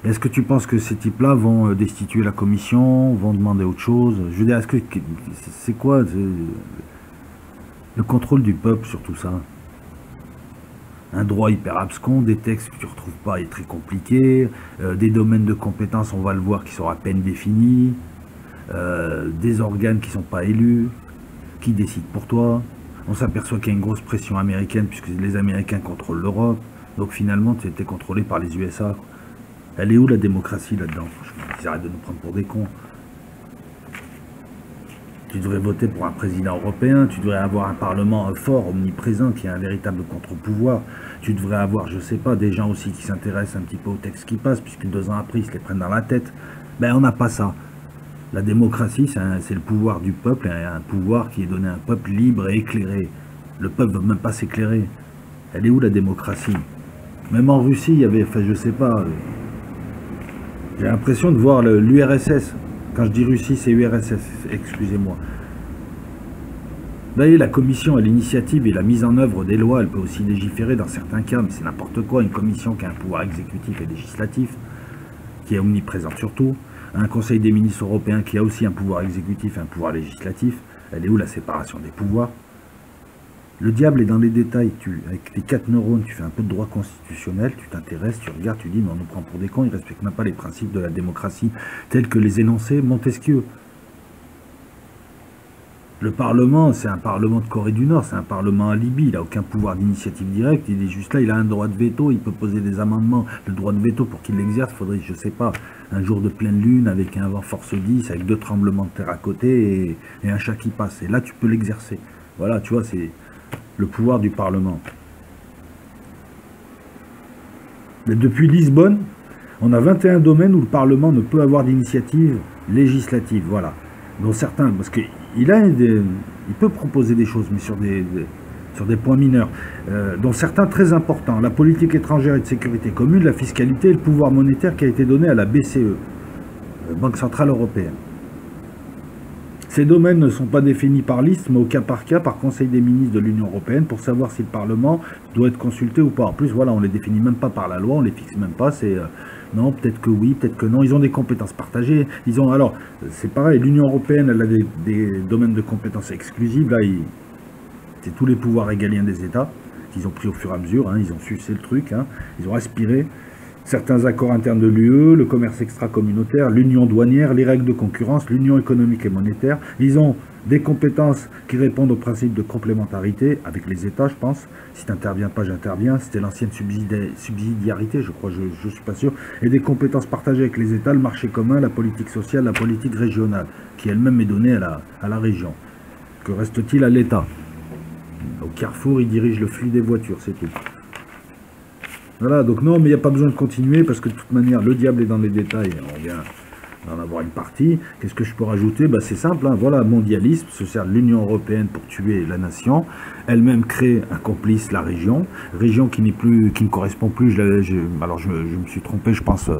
Est-ce que tu penses que ces types-là vont destituer la commission, vont demander autre chose? Je veux dire, est-ce que c'est quoi le contrôle du peuple sur tout ça? Un droit hyper abscon, des textes que tu ne retrouves pas et très compliqués, des domaines de compétences, on va le voir, qui sont à peine définis, des organes qui ne sont pas élus, qui décident pour toi. On s'aperçoit qu'il y a une grosse pression américaine puisque les Américains contrôlent l'Europe. Donc finalement, tu étais contrôlé par les USA. Elle est où la démocratie là-dedans? Franchement, ils arrêtent de nous prendre pour des cons. Tu devrais voter pour un président européen, tu devrais avoir un parlement fort, omniprésent, qui a un véritable contre-pouvoir. Tu devrais avoir, je sais pas, des gens aussi qui s'intéressent un petit peu aux textes qui passent, puisque 2 ans après, ils se les prennent dans la tête. Ben, on n'a pas ça. La démocratie, c'est le pouvoir du peuple, et un pouvoir qui est donné à un peuple libre et éclairé. Le peuple ne veut même pas s'éclairer. Elle est où la démocratie? Même en Russie, il y avait, enfin, je sais pas, j'ai l'impression de voir l'URSS. Quand je dis Russie, c'est URSS, excusez-moi. Vous voyez, la commission à l'initiative et la mise en œuvre des lois, elle peut aussi légiférer dans certains cas, mais c'est n'importe quoi. Une commission qui a un pouvoir exécutif et législatif, qui est omniprésente surtout. Un conseil des ministres européens qui a aussi un pouvoir exécutif et un pouvoir législatif. Elle est où la séparation des pouvoirs? Le diable est dans les détails. Avec tes 4 neurones, tu fais un peu de droit constitutionnel, tu t'intéresses, tu regardes, tu dis, mais on nous prend pour des cons, ils ne respectent même pas les principes de la démocratie tels que les énonçait Montesquieu. Le Parlement, c'est un Parlement de Corée du Nord, c'est un Parlement à Libye, il n'a aucun pouvoir d'initiative directe, il est juste là, il a un droit de veto, il peut poser des amendements. Le droit de veto, pour qu'il l'exerce, il faudrait, je ne sais pas, un jour de pleine lune avec un vent force 10, avec 2 tremblements de terre à côté et un chat qui passe. Et là, tu peux l'exercer. Voilà, tu vois, c'est le pouvoir du Parlement. Mais depuis Lisbonne, on a 21 domaines où le Parlement ne peut avoir d'initiative législative, voilà. Dont certains, parce qu'il peut proposer des choses, mais sur des points mineurs, dont certains très importants. La politique étrangère et de sécurité commune, la fiscalité et le pouvoir monétaire qui a été donné à la BCE, Banque Centrale Européenne. Ces domaines ne sont pas définis par liste, mais au cas par cas, par Conseil des ministres de l'Union européenne, pour savoir si le Parlement doit être consulté ou pas. En plus, voilà, on ne les définit même pas par la loi, on ne les fixe même pas, c'est... non, peut-être que oui, peut-être que non. Ils ont des compétences partagées. Alors, c'est pareil, l'Union européenne, elle a des domaines de compétences exclusives. Là, c'est tous les pouvoirs régaliens des États qu'ils ont pris au fur et à mesure. Hein, ils ont sucé le truc, hein, ils ont aspiré. Certains accords internes de l'UE, le commerce extra-communautaire, l'union douanière, les règles de concurrence, l'union économique et monétaire. Ils ont des compétences qui répondent au principe de complémentarité avec les États, je pense. Si tu n'interviens pas, j'interviens. C'était l'ancienne subsidiarité, je crois, je ne suis pas sûr. Et des compétences partagées avec les États, le marché commun, la politique sociale, la politique régionale, qui elle-même est donnée à la région. Que reste-t-il à l'État? Au carrefour, il dirige le flux des voitures, c'est tout. Voilà, donc non, mais il n'y a pas besoin de continuer, parce que de toute manière, le diable est dans les détails, on vient d'en avoir une partie. Qu'est-ce que je peux rajouter? C'est simple, hein, voilà, mondialisme, se sert de l'Union européenne pour tuer la nation, elle-même crée un complice, la région qui ne correspond plus, alors je me suis trompé, je pense,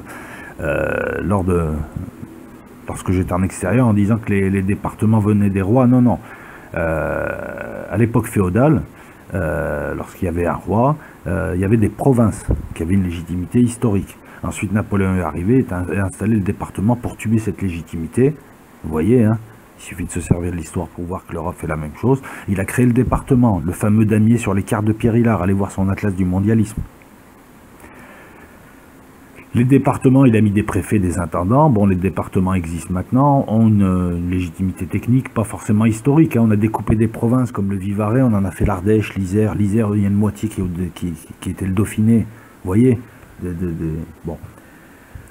lorsque j'étais en extérieur, en disant que les départements venaient des rois, non, à l'époque féodale, lorsqu'il y avait un roi, il y avait des provinces qui avaient une légitimité historique. Ensuite, Napoléon est arrivé et a installé le département pour tuer cette légitimité. Vous voyez, hein, il suffit de se servir de l'histoire pour voir que l'Europe fait la même chose. Il a créé le département, le fameux damier sur les cartes de Pierre Hillard. Allez voir son atlas du mondialisme. Les départements, il a mis des préfets, des intendants. Bon, les départements existent maintenant, ont une légitimité technique, pas forcément historique. Hein. On a découpé des provinces comme le Vivarais, on en a fait l'Ardèche, l'Isère. L'Isère, il y a une moitié qui était le Dauphiné. Vous voyez bon.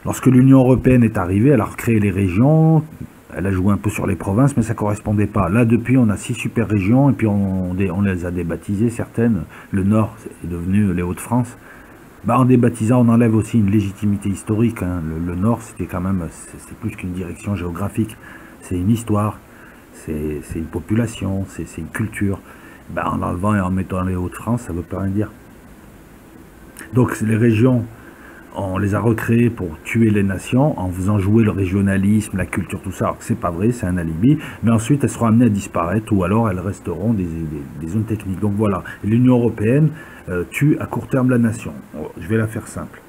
Lorsque l'Union européenne est arrivée, elle a recréé les régions Elle a joué un peu sur les provinces, mais ça ne correspondait pas. Là, depuis, on a 6 super régions, et puis on les a débaptisées, certaines. Le Nord est devenu les Hauts-de-France. Bah, en débaptisant, on enlève aussi une légitimité historique. Hein. Le Nord, c'était quand même, c'est plus qu'une direction géographique. C'est une histoire, c'est une population, c'est une culture. Bah, en enlevant et en mettant les Hauts-de-France, ça ne veut pas rien dire. Donc, les régions, on les a recréées pour tuer les nations en faisant jouer le régionalisme, la culture, tout ça. Alors que c'est pas vrai, c'est un alibi. Mais ensuite, elles seront amenées à disparaître ou alors elles resteront des zones techniques. Donc voilà, l'Union européenne tue à court terme la nation. Je vais la faire simple.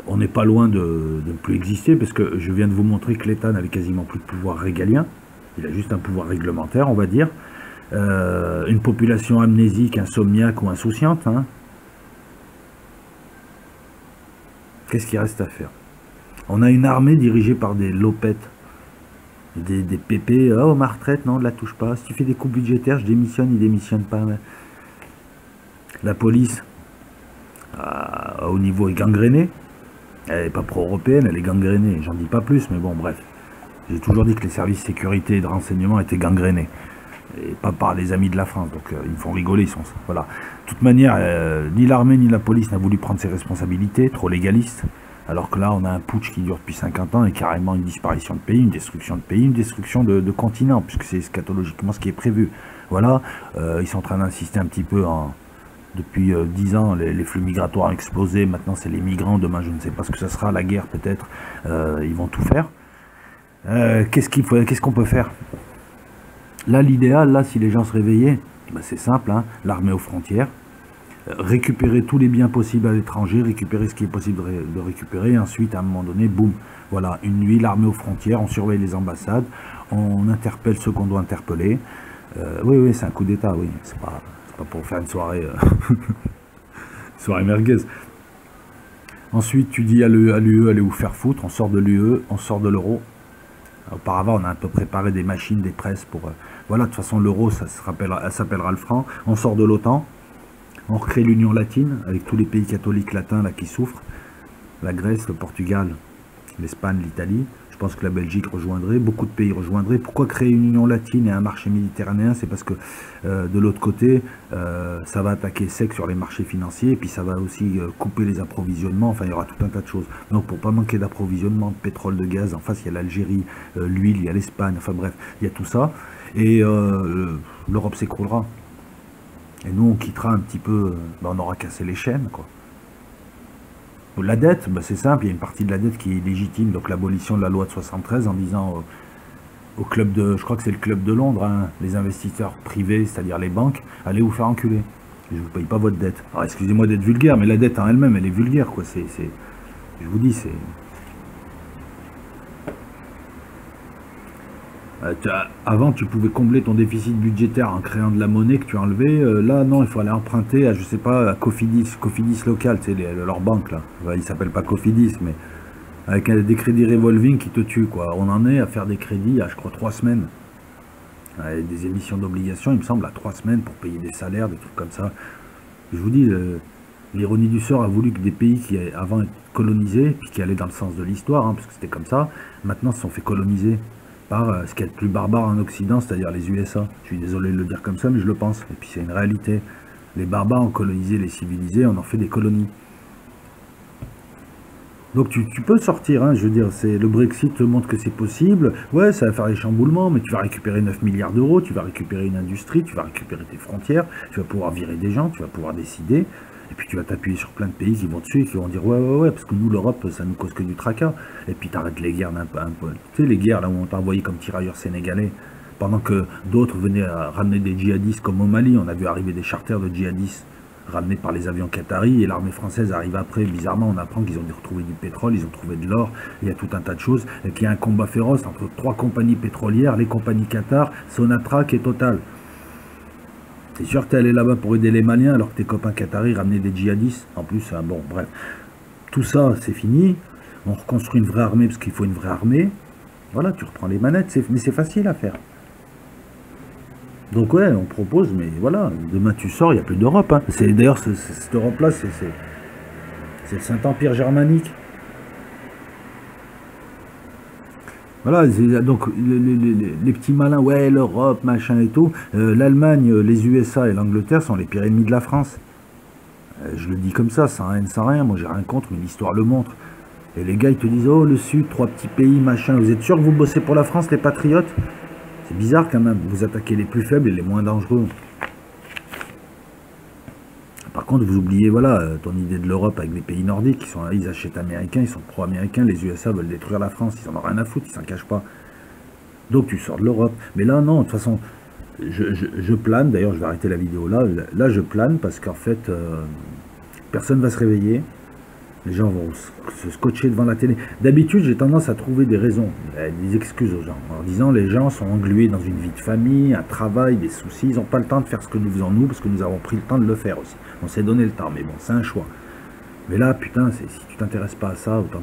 On n'est pas loin de ne plus exister parce que je viens de vous montrer que l'État n'avait quasiment plus de pouvoir régalien. Il a juste un pouvoir réglementaire, on va dire. Une population amnésique, insomniaque ou insouciante, hein. Qu'est-ce qu'il reste à faire? On a une armée dirigée par des lopettes, des pépés. Oh, ma retraite, non, ne la touche pas. Si tu fais des coupes budgétaires, je démissionne, il démissionne pas. La police, au niveau, est gangrénée. Elle n'est pas pro-européenne, elle est gangrénée. J'en dis pas plus, mais bon, bref. J'ai toujours dit que les services de sécurité et de renseignement étaient gangrénés. Et pas par les amis de la France, donc ils me font rigoler, ils sont... Voilà. De toute manière, ni l'armée ni la police n'a voulu prendre ses responsabilités, trop légaliste, alors que là, on a un putsch qui dure depuis 50 ans et carrément une disparition de pays, une destruction de pays, une destruction de continent, puisque c'est eschatologiquement ce qui est prévu. Voilà, ils sont en train d'insister un petit peu depuis 10 ans, les flux migratoires ont explosé, maintenant c'est les migrants, demain je ne sais pas ce que ça sera, la guerre peut-être, ils vont tout faire. Qu'est-ce qu'on peut faire? Là, l'idéal, là, si les gens se réveillaient, ben c'est simple, hein, l'armée aux frontières, récupérer tous les biens possibles à l'étranger, récupérer ce qui est possible de récupérer, et ensuite, à un moment donné, boum, voilà, une nuit, l'armée aux frontières, on surveille les ambassades, on interpelle ceux qu'on doit interpeller. Oui, c'est un coup d'État, oui, c'est pas pour faire une soirée, soirée merguez. Ensuite, tu dis à l'UE, allez vous faire foutre, on sort de l'UE, on sort de l'euro. Auparavant, on a un peu préparé des machines, des presses pour... voilà, de toute façon, l'euro, ça s'appellera le franc. On sort de l'OTAN, on recrée l'Union latine, avec tous les pays catholiques latins là qui souffrent. La Grèce, le Portugal, l'Espagne, l'Italie. Je pense que la Belgique rejoindrait, beaucoup de pays rejoindraient. Pourquoi créer une Union latine et un marché méditerranéen? C'est parce que de l'autre côté, ça va attaquer sec sur les marchés financiers, et puis ça va aussi couper les approvisionnements, enfin il y aura tout un tas de choses. Donc pour pas manquer d'approvisionnement, de pétrole, de gaz, en face il y a l'Algérie, l'huile, il y a l'Espagne, enfin bref, il y a tout ça, et l'Europe s'écroulera. Et nous on quittera un petit peu, on aura cassé les chaînes, quoi. La dette, c'est simple, il y a une partie de la dette qui est légitime, donc l'abolition de la loi de 73 en disant au club de, je crois que c'est le club de Londres, hein, les investisseurs privés, c'est-à-dire les banques, allez vous faire enculer. Je ne vous paye pas votre dette. Alors excusez-moi d'être vulgaire, mais la dette en elle-même, elle est vulgaire, quoi. Je vous dis, c'est... Avant, tu pouvais combler ton déficit budgétaire en créant de la monnaie que tu as enlevée. Là, non, il faut aller emprunter à, je sais pas, à Cofidis local, tu sais, leur banque, là. Enfin, il s'appelle pas Cofidis, mais avec des crédits revolving qui te tuent, quoi. On en est à faire des crédits à, je crois, 3 semaines. Avec des émissions d'obligations, il me semble, à 3 semaines pour payer des salaires, des trucs comme ça. Je vous dis, l'ironie du sort a voulu que des pays qui avant étaient colonisés, puis qui allaient dans le sens de l'histoire, hein, parce que c'était comme ça, maintenant se sont fait coloniser par ce qu'il y a de plus barbare en Occident, c'est-à-dire les USA. Je suis désolé de le dire comme ça, mais je le pense. Et puis c'est une réalité. Les barbares ont colonisé les civilisés, on en fait des colonies. Donc tu peux sortir, hein, je veux dire, le Brexit te montre que c'est possible. Ouais, ça va faire des chamboulements, mais tu vas récupérer 9 milliards d'euros, tu vas récupérer une industrie, tu vas récupérer tes frontières, tu vas pouvoir virer des gens, tu vas pouvoir décider. Et puis tu vas t'appuyer sur plein de pays qui vont dessus et qui vont dire ouais, parce que nous, l'Europe, ça nous cause que du tracas. Et puis t'arrêtes les guerres un peu. Tu sais, les guerres là où on t'a envoyé comme tirailleurs sénégalais, pendant que d'autres venaient à ramener des djihadistes comme au Mali. On a vu arriver des charters de djihadistes ramenés par les avions qataris et l'armée française arrive après. Bizarrement, on apprend qu'ils ont retrouvé du pétrole, ils ont trouvé de l'or, il y a tout un tas de choses. Et qu'il y a un combat féroce entre 3 compagnies pétrolières, les compagnies Qatar, Sonatrach et Total. C'est sûr que tu es allé là-bas pour aider les Maliens alors que tes copains qataris ramenaient des djihadistes. En plus, bon, bref. Tout ça, c'est fini. On reconstruit une vraie armée parce qu'il faut une vraie armée. Voilà, tu reprends les manettes. Mais c'est facile à faire. Donc ouais, on propose, mais voilà. Demain, tu sors, il n'y a plus d'Europe. Hein. D'ailleurs, cette Europe-là, c'est le Saint-Empire germanique. Voilà, donc les petits malins, ouais, l'Europe, machin et tout, l'Allemagne, les USA et l'Angleterre sont les pires ennemis de la France. Je le dis comme ça, sans haine, sans rien, moi j'ai rien contre, mais l'histoire le montre. Et les gars, ils te disent, oh, le Sud, 3 petits pays, machin, vous êtes sûr que vous bossez pour la France, les patriotes? C'est bizarre quand même, vous attaquez les plus faibles et les moins dangereux. Par contre, vous oubliez, voilà, ton idée de l'Europe avec les pays nordiques, ils achètent américains, ils sont pro-américains, les USA veulent détruire la France, ils en ont rien à foutre, ils s'en cachent pas. Donc tu sors de l'Europe. Mais là, non, de toute façon, je plane, d'ailleurs je vais arrêter la vidéo là, là je plane parce qu'en fait, personne va se réveiller, les gens vont se scotcher devant la télé. D'habitude, j'ai tendance à trouver des raisons, des excuses aux gens, en disant les gens sont englués dans une vie de famille, un travail, des soucis, ils n'ont pas le temps de faire ce que nous faisons nous, parce que nous avons pris le temps de le faire aussi. On s'est donné le temps, mais bon, c'est un choix. Mais là, putain, si tu t'intéresses pas à ça, autant...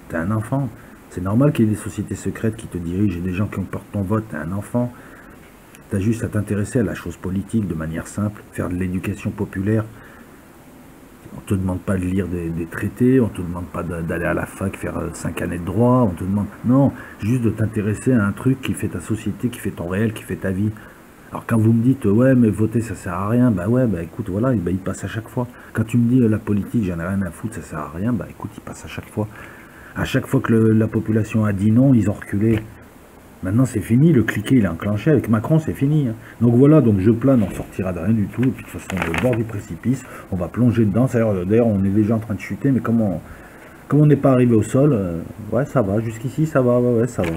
T'es un enfant. C'est normal qu'il y ait des sociétés secrètes qui te dirigent et des gens qui portent ton vote, t'es un enfant. T'as juste à t'intéresser à la chose politique de manière simple, faire de l'éducation populaire. On te demande pas de lire des traités, on te demande pas d'aller à la fac faire 5 années de droit, on te demande... Non, juste de t'intéresser à un truc qui fait ta société, qui fait ton réel, qui fait ta vie. Alors quand vous me dites, ouais, mais voter, ça sert à rien, bah ouais, bah écoute, voilà, bah, il passe à chaque fois. Quand tu me dis, la politique, j'en ai rien à foutre, ça sert à rien, bah écoute, il passe à chaque fois. À chaque fois que la population a dit non, ils ont reculé. Maintenant, c'est fini, le cliquet, il est enclenché. Avec Macron, c'est fini. Hein. Donc voilà, donc je plane, on sortira de rien du tout. Et puis de toute façon, on est au bord du précipice, on va plonger dedans. D'ailleurs, on est déjà en train de chuter, mais comme on n'est pas arrivé au sol, ouais, ça va. Jusqu'ici, ça va, ouais, ça va.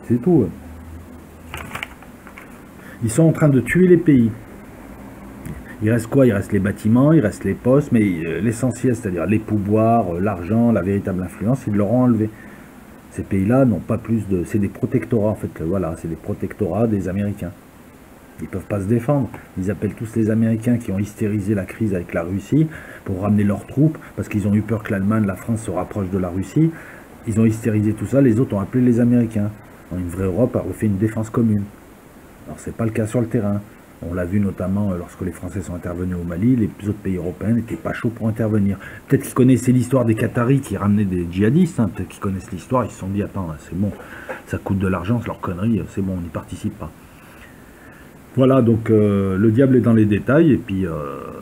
C'est tout. Ouais. Ils sont en train de tuer les pays. Il reste quoi? Il reste les bâtiments, il reste les postes, mais l'essentiel, c'est-à-dire les pouvoirs, l'argent, la véritable influence, ils l'auront enlevé. Ces pays-là n'ont pas plus de... C'est des protectorats, en fait, voilà, c'est des protectorats des Américains. Ils ne peuvent pas se défendre. Ils appellent tous les Américains qui ont hystérisé la crise avec la Russie pour ramener leurs troupes, parce qu'ils ont eu peur que l'Allemagne, la France se rapprochent de la Russie. Ils ont hystérisé tout ça, les autres ont appelé les Américains. Une vraie Europe a refait une défense commune. Alors, c'est pas le cas sur le terrain. On l'a vu notamment lorsque les Français sont intervenus au Mali, les autres pays européens n'étaient pas chauds pour intervenir. Peut-être qu'ils connaissaient l'histoire des Qataris qui ramenaient des djihadistes, hein. Peut-être qu'ils connaissent l'histoire, ils se sont dit, attends, c'est bon, ça coûte de l'argent, c'est leur connerie, c'est bon, on n'y participe pas. Voilà, donc le diable est dans les détails, et puis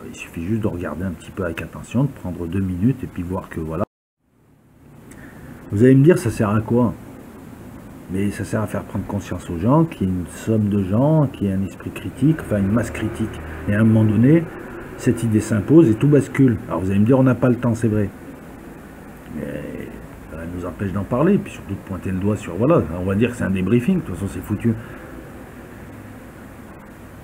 il suffit juste de regarder un petit peu avec attention, de prendre 2 minutes, et puis voir que voilà. Vous allez me dire, ça sert à quoi ? Mais ça sert à faire prendre conscience aux gens qu'il y a une somme de gens, qu'il y a un esprit critique, enfin une masse critique. Et à un moment donné, cette idée s'impose et tout bascule. Alors vous allez me dire, on n'a pas le temps, c'est vrai. Mais ça nous empêche d'en parler, et puis surtout de pointer le doigt sur... Voilà, on va dire que c'est un débriefing, de toute façon c'est foutu.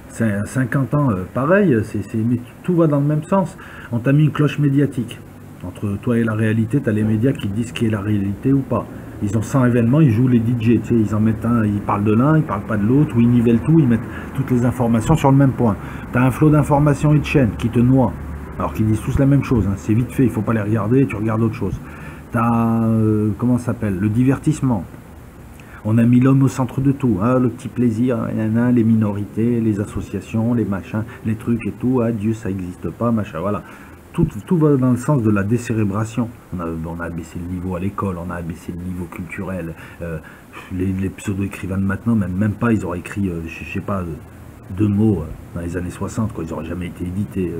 50 ans, pareil, mais tout va dans le même sens. On t'a mis une cloche médiatique. Entre toi et la réalité, tu as les médias qui te disent ce qui est la réalité ou pas. Ils ont 100 événements, ils jouent les DJ, tu sais, ils en mettent un, ils parlent de l'un, ils parlent pas de l'autre, ou ils nivellent tout, ils mettent toutes les informations sur le même point. Tu as un flot d'informations et de chaînes qui te noient, alors qu'ils disent tous la même chose, hein. C'est vite fait, il faut pas les regarder, tu regardes autre chose. Tu as, comment ça s'appelle, le divertissement. On a mis l'homme au centre de tout, hein, le petit plaisir, les minorités, les associations, les machins, les trucs et tout, ah, Dieu ça n'existe pas, machin, voilà. Tout va dans le sens de la décérébration. On a abaissé le niveau à l'école, on a abaissé le niveau culturel. Les pseudo-écrivains de maintenant, même pas, ils auraient écrit, je sais pas, 2 mots dans les années 60, quoi, ils n'auraient jamais été édités.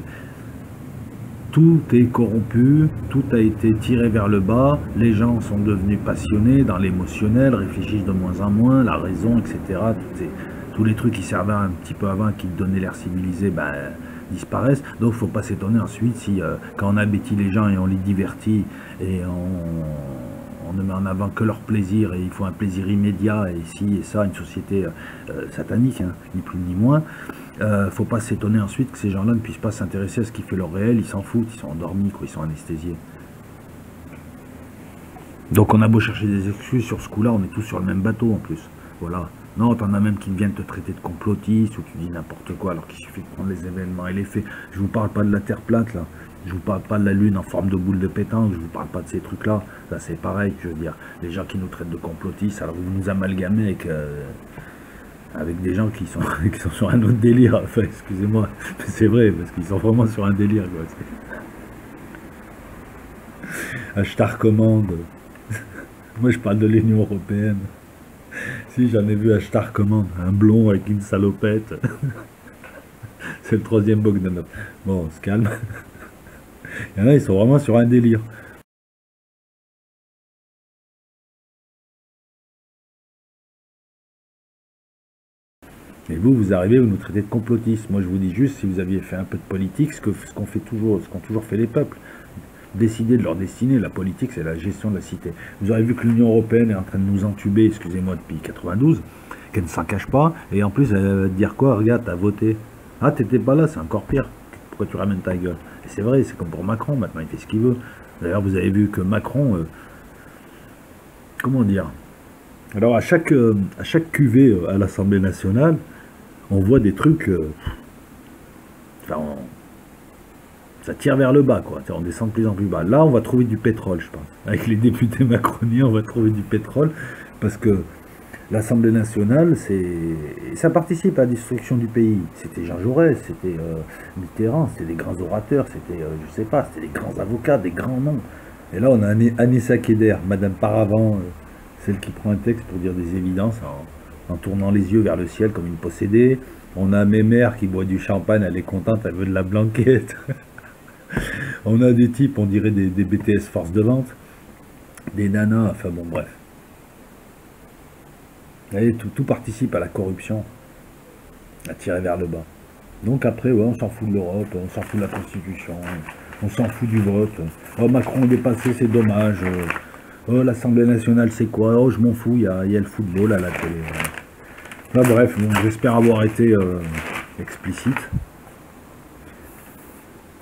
Tout est corrompu, tout a été tiré vers le bas, les gens sont devenus passionnés dans l'émotionnel, réfléchissent de moins en moins, la raison, etc. Tous les trucs qui servaient un petit peu avant, qui donnaient l'air civilisé, ben... disparaissent, donc il ne faut pas s'étonner ensuite si quand on abétit les gens et on les divertit et on ne met en avant que leur plaisir et il faut un plaisir immédiat et ci et ça, une société satanique, hein, ni plus ni moins, faut pas s'étonner ensuite que ces gens-là ne puissent pas s'intéresser à ce qui fait leur réel, ils s'en foutent, ils sont endormis, quoi, ils sont anesthésiés. Donc on a beau chercher des excuses sur ce coup-là, on est tous sur le même bateau en plus, voilà. Non, t'en as même qui viennent te traiter de complotiste ou tu dis n'importe quoi alors qu'il suffit de prendre les événements et les faits. Je vous parle pas de la Terre plate là, je vous parle pas de la Lune en forme de boule de pétanque, je vous parle pas de ces trucs là. Là c'est pareil, je veux dire, les gens qui nous traitent de complotistes, alors vous nous amalgamez avec des gens qui sont sur un autre délire, enfin excusez-moi, c'est vrai, parce qu'ils sont vraiment sur un délire quoi. Je te recommande. Moi, je parle de l'Union Européenne. Si, j'en ai vu à Starcommande, un blond avec une salopette. C'est le troisième Bogdanov. Bon, on se calme. Il y en a, ils sont vraiment sur un délire. Et vous, vous arrivez, vous nous traitez de complotistes. Moi, je vous dis juste, si vous aviez fait un peu de politique, ce qu'ont fait toujours, ce qu'ont toujours fait les peuples, décider de leur destinée. La politique, c'est la gestion de la cité. Vous aurez vu que l'Union Européenne est en train de nous entuber, excusez-moi, depuis 92, qu'elle ne s'en cache pas, et en plus, elle va te dire quoi? Regarde, t'as voté. Ah, t'étais pas là, c'est encore pire. Pourquoi tu ramènes ta gueule? Et c'est vrai, c'est comme pour Macron, maintenant, il fait ce qu'il veut. D'ailleurs, vous avez vu que Macron, comment dire? Alors, à chaque cuvée à l'Assemblée nationale, on voit des trucs... enfin, ça tire vers le bas, quoi. On descend de plus en plus bas. Là, on va trouver du pétrole, je pense. Avec les députés macroniens, on va trouver du pétrole, parce que l'Assemblée nationale, ça participe à la destruction du pays. C'était Jean Jaurès, c'était Mitterrand, c'était des grands orateurs, c'était, je sais pas, c'était des grands avocats, des grands noms. Et là, on a Anissa Keder, Madame Paravant, celle qui prend un texte pour dire des évidences en tournant les yeux vers le ciel comme une possédée. On a Mémère qui boit du champagne, elle est contente, elle veut de la blanquette. On a des types, on dirait des BTS force de vente, des nanas, enfin bon, bref. Et tout participe à la corruption, à tirer vers le bas. Donc après, ouais, on s'en fout de l'Europe, on s'en fout de la Constitution, on s'en fout du vote. Oh, Macron est dépassé, c'est dommage. Oh, l'Assemblée nationale, c'est quoi? Oh, je m'en fous, il y a le football à la télé. Là, bref, bon, j'espère avoir été explicite.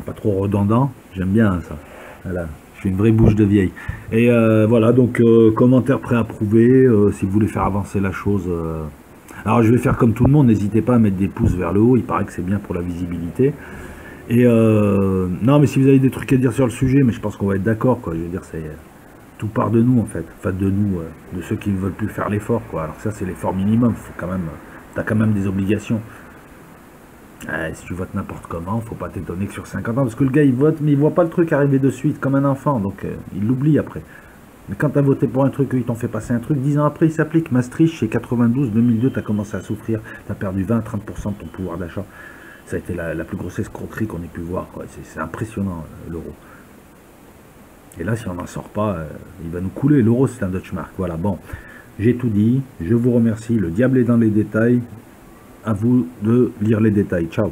Pas trop redondant, j'aime bien ça. Voilà, je suis une vraie bouche de vieille. Et voilà, donc commentaire préapprouvé, si vous voulez faire avancer la chose. Alors je vais faire comme tout le monde, n'hésitez pas à mettre des pouces vers le haut, il paraît que c'est bien pour la visibilité. Et non, mais si vous avez des trucs à dire sur le sujet, mais je pense qu'on va être d'accord, quoi. Je veux dire, tout part de nous en fait, enfin de nous, de ceux qui ne veulent plus faire l'effort, quoi. Alors ça c'est l'effort minimum, faut quand même, t'as quand même des obligations. Si tu votes n'importe comment, faut pas t'étonner que sur 50 ans, parce que le gars il vote, mais il voit pas le truc arriver de suite, comme un enfant, donc il l'oublie après. Mais quand tu as voté pour un truc, ils t'ont fait passer un truc, 10 ans après il s'applique. Maastricht, chez 92, 2002, tu as commencé à souffrir, tu as perdu 20-30% de ton pouvoir d'achat. Ça a été la plus grosse escroquerie qu'on ait pu voir, quoi. C'est impressionnant, l'euro. Et là, si on n'en sort pas, il va nous couler. L'euro, c'est un Deutschmark. Voilà, bon, j'ai tout dit, je vous remercie, le diable est dans les détails. À vous de lire les détails. Ciao.